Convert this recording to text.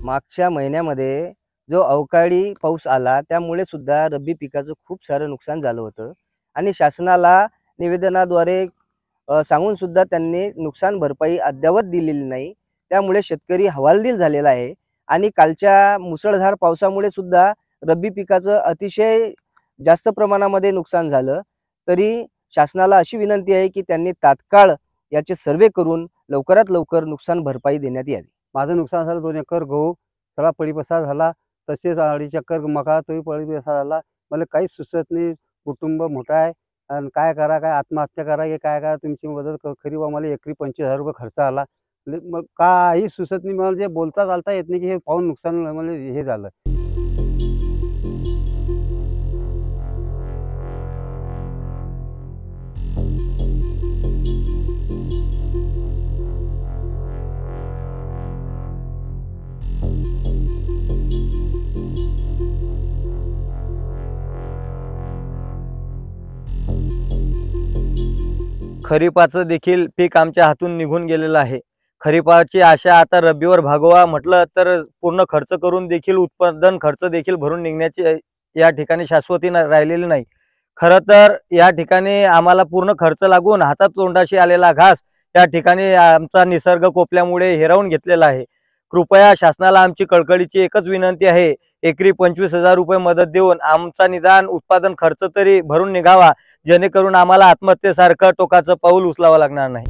मागच्या महिन्यामध्ये जो अवकाळी पाऊस आला त्यामुळे सुद्धा रब्बी पिकाचं खूप सारं नुकसान झालं होतं आणि शासनाला निवेदनाद्वारे सांगून सुद्धा त्यांनी नुकसान भरपाई अद्यावत दिलेली नाही। त्यामुळे शेतकरी हवालदिल झालेला आहे आणि कालच्या मुसळधार पावसामुळे सुद्धा रब्बी पिकाचं अतिशय जास्त प्रमाणामध्ये नुकसान झालं। तरी शासनाला अशी विनंती आहे की त्यांनी तात्काळ याचे सर्वे करून लवकरात लवकर नुकसान भरपाई देण्यात यावी। माझं नुकसान झालं, 2 एकर गहू सगळा पडीपसार झाला, तसेच 2.5 एकर मका तोही पडीपसार झाला। मला काहीच सुचत नाही, कुटुंब मोठं आहे आणि काय करा, काय आत्महत्या करा की काय करा, तुमची मदत खरी बा। मला एकरी 25,000 रुपये खर्च आला, मग काही सुचत नाही, मला जे बोलता चालता येत नाही की हे पाहून नुकसान मला हे झालं। खरीपाचं देखील पीक आमच्या हातून निघून गेलेलं आहे। खरीपाची आशा आता रब्बीवर भागवा म्हटलं तर पूर्ण खर्च करून देखील उत्पादन खर्च देखील भरून निघण्याची या ठिकाणी शाश्वती राहिलेली नाही। खरं तर या ठिकाणी आम्हाला पूर्ण खर्च लागून हातात तोंडाशी आलेला घास या ठिकाणी आमचा निसर्ग कोपल्यामुळे हिरावून घेतलेला आहे। कृपया शासनाला आमची कळकळीची एकच विनंती आहे, एकरी 25,000 रुपये मदत देऊन आमचा निदान उत्पादन खर्च तरी भरून निघावा, जेणेकरून आम्हाला आत्महत्येसारखं टोकाचं पाऊल उचलावं लागणार नाही।